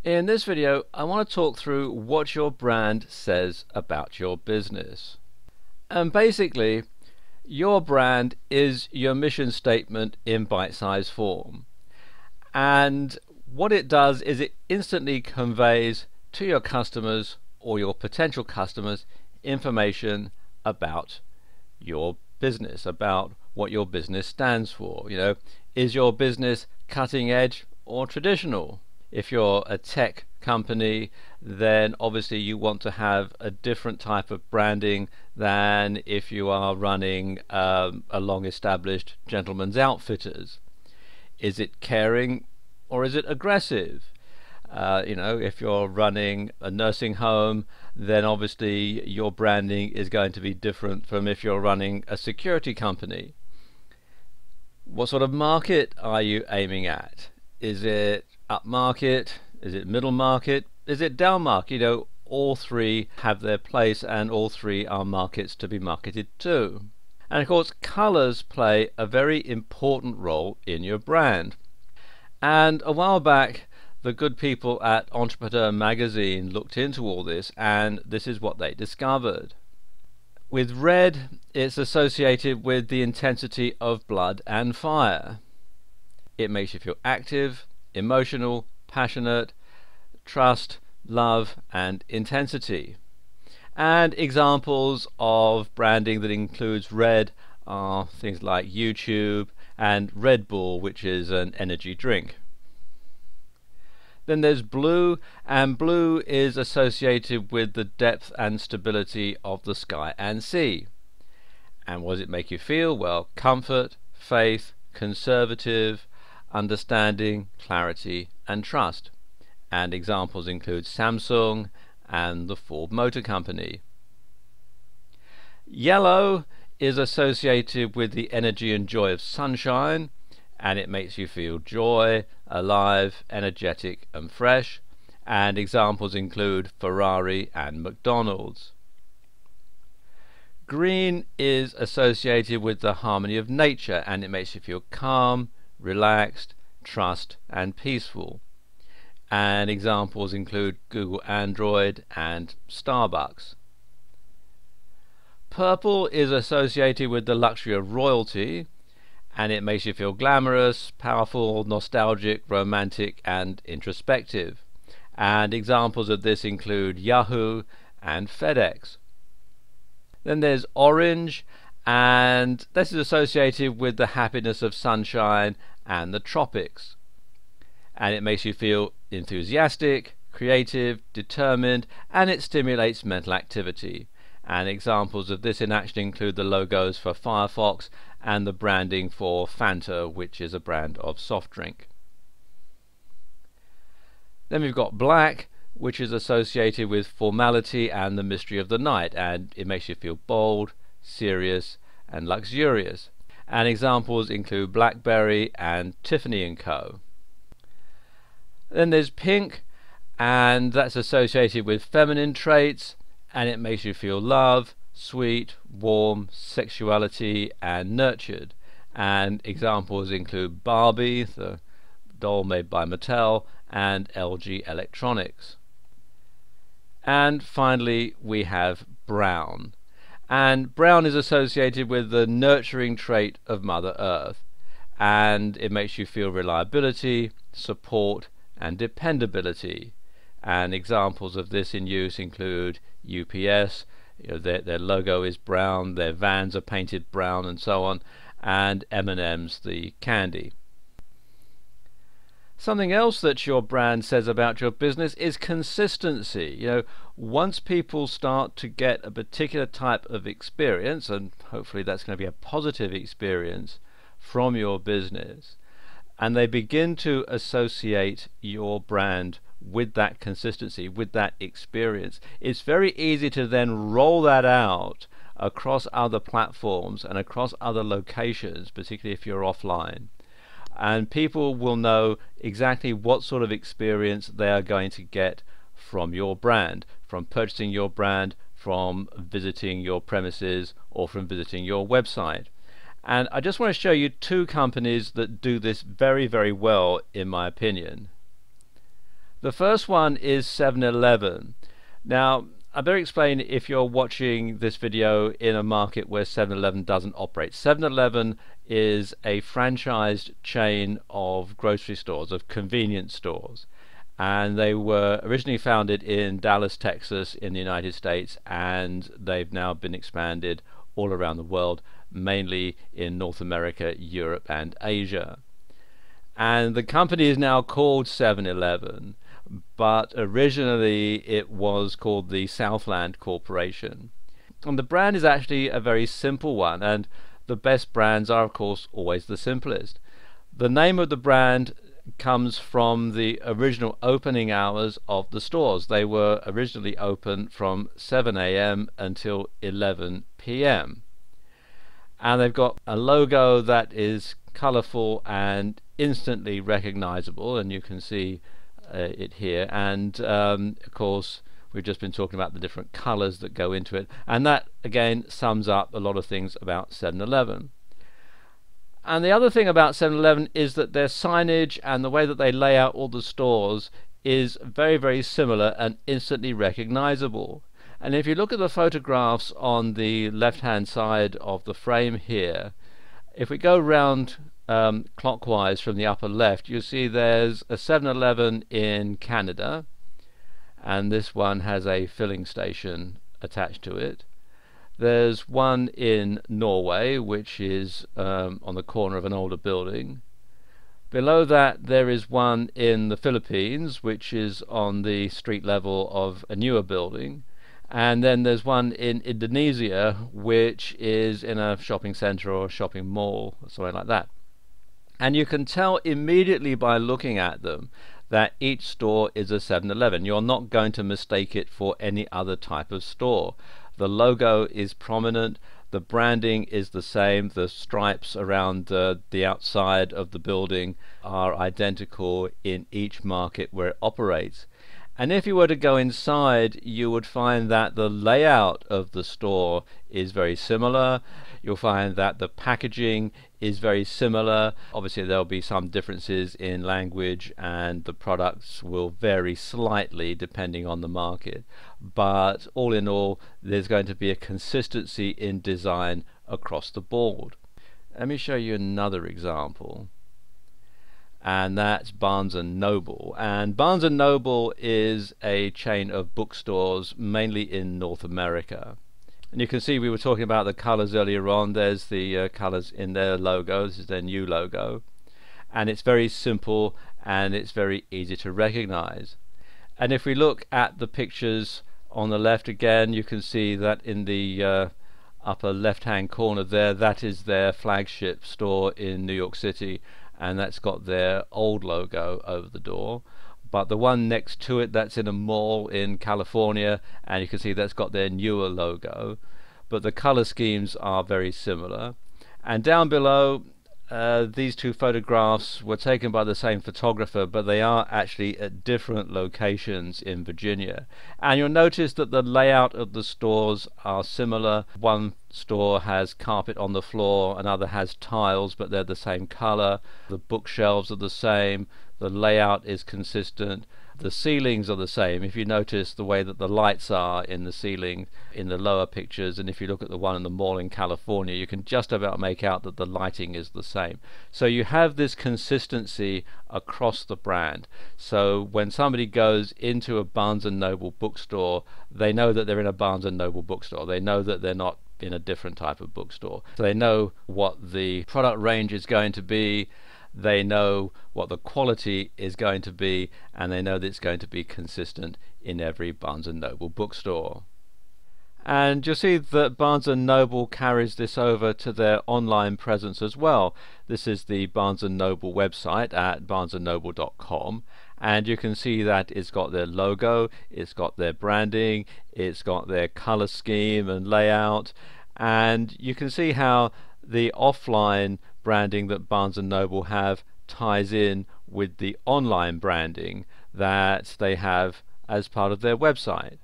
In this video, I want to talk through what your brand says about your business. And basically, your brand is your mission statement in bite-sized form. And what it does is it instantly conveys to your customers or your potential customers information about your business, about what your business stands for. Is your business cutting edge or traditional? If you're a tech company, then obviously you want to have a different type of branding than if you are running a long-established gentleman's outfitters. Is it caring or is it aggressive? If you're running a nursing home, then obviously your branding is going to be different from if you're running a security company. What sort of market are you aiming at? Is it upmarket? Is it middle market? Is it down market? All three have their place and all three are markets to be marketed to. And of course, colors play a very important role in your brand. And a while back, the good people at Entrepreneur magazine looked into all this, and this is what they discovered. With red, it's associated with the intensity of blood and fire. It makes you feel active, emotional, passionate, trust, love, and intensity. And examples of branding that includes red are things like YouTube and Red Bull, which is an energy drink. Then there's blue, and blue is associated with the depth and stability of the sky and sea. And what does it make you feel? Well, comfort, faith, conservative, understanding, clarity, and trust. And examples include Samsung and the Ford Motor Company. Yellow is associated with the energy and joy of sunshine, and it makes you feel joy, alive, energetic, and fresh. And examples include Ferrari and McDonald's. Green is associated with the harmony of nature, and it makes you feel calm, relaxed, trust, and peaceful. And examples include Google Android and Starbucks. Purple is associated with the luxury of royalty, and it makes you feel glamorous, powerful, nostalgic, romantic, and introspective. And examples of this include Yahoo and FedEx. Then there's orange, and this is associated with the happiness of sunshine and the tropics. And it makes you feel enthusiastic, creative, determined, and it stimulates mental activity. And examples of this in action include the logos for Firefox and the branding for Fanta, which is a brand of soft drink. Then we've got black, which is associated with formality and the mystery of the night, and it makes you feel bold, serious, and luxurious. And examples include BlackBerry and Tiffany & Co. Then there's pink, and that's associated with feminine traits, and it makes you feel love, sweet, warm, sexuality, and nurtured. And examples include Barbie, the doll made by Mattel, and LG Electronics. And finally we have brown, and brown is associated with the nurturing trait of Mother Earth, and it makes you feel reliability, support, and dependability. And examples of this in use include UPS, their logo is brown, their vans are painted brown, and so on, and M&M's, the candy. Something else that your brand says about your business is consistency. Once people start to get a particular type of experience, and hopefully that's going to be a positive experience from your business, and they begin to associate your brand with that consistency, with that experience, it's very easy to then roll that out across other platforms and across other locations, particularly if you're offline. And people will know exactly what sort of experience they are going to get from your brand, from purchasing your brand, from visiting your premises, or from visiting your website. And I just want to show you two companies that do this very, very well, in my opinion. The first one is 7-Eleven. Now, I better explain if you're watching this video in a market where 7-Eleven doesn't operate. 7-Eleven is a franchised chain of grocery stores, of convenience stores. And they were originally founded in Dallas, Texas in the United States, and they've now been expanded all around the world, mainly in North America, Europe and Asia. And the company is now called 7-Eleven, but originally it was called the Southland Corporation. And the brand is actually a very simple one, and the best brands are of course always the simplest. The name of the brand comes from the original opening hours of the stores. They were originally open from 7 a.m. until 11 p.m. and they've got a logo that is colorful and instantly recognizable, and you can see it here, and of course we've just been talking about the different colors that go into it, and that again sums up a lot of things about 7-Eleven. And the other thing about 7-Eleven is that their signage and the way that they lay out all the stores is very, very similar and instantly recognizable. And if you look at the photographs on the left hand side of the frame here, if we go round clockwise from the upper left, you see there's a 7-Eleven in Canada, and this one has a filling station attached to it. There's one in Norway, which is on the corner of an older building. Below that there is one in the Philippines, which is on the street level of a newer building. And then there's one in Indonesia, which is in a shopping center or a shopping mall or something like that. And you can tell immediately by looking at them that each store is a 7-Eleven. You're not going to mistake it for any other type of store. The logo is prominent, the branding is the same, the stripes around the outside of the building are identical in each market where it operates. And if you were to go inside, you would find that the layout of the store is very similar. You'll find that the packaging is very similar. Obviously there'll be some differences in language, and the products will vary slightly depending on the market. But all in all, there's going to be a consistency in design across the board. Let me show you another example, and that's Barnes & Noble. And Barnes & Noble is a chain of bookstores mainly in North America. And you can see we were talking about the colors earlier on. There's the colors in their logo. This is their new logo, and it's very simple and it's very easy to recognize. And if we look at the pictures on the left again, you can see that in the upper left hand corner there, that is their flagship store in New York City, and that's got their old logo over the door. But the one next to it, that's in a mall in California, and you can see that's got their newer logo, but the color schemes are very similar. And down below, these two photographs were taken by the same photographer, but they are actually at different locations in Virginia. And you'll notice that the layout of the stores are similar. One store has carpet on the floor, another has tiles, but they're the same color. The bookshelves are the same, the layout is consistent, the ceilings are the same. If you notice the way that the lights are in the ceiling in the lower pictures, and if you look at the one in the mall in California, you can just about make out that the lighting is the same. So you have this consistency across the brand. So when somebody goes into a Barnes & Noble bookstore, they know that they're in a Barnes & Noble bookstore. They know that they're not in a different type of bookstore. So they know what the product range is going to be, they know what the quality is going to be, and they know that it's going to be consistent in every Barnes & Noble bookstore. And you'll see that Barnes & Noble carries this over to their online presence as well. This is the Barnes & Noble website at barnesandnoble.com, and you can see that it's got their logo, it's got their branding, it's got their color scheme and layout, and you can see how the offline branding that Barnes & Noble have ties in with the online branding that they have as part of their website.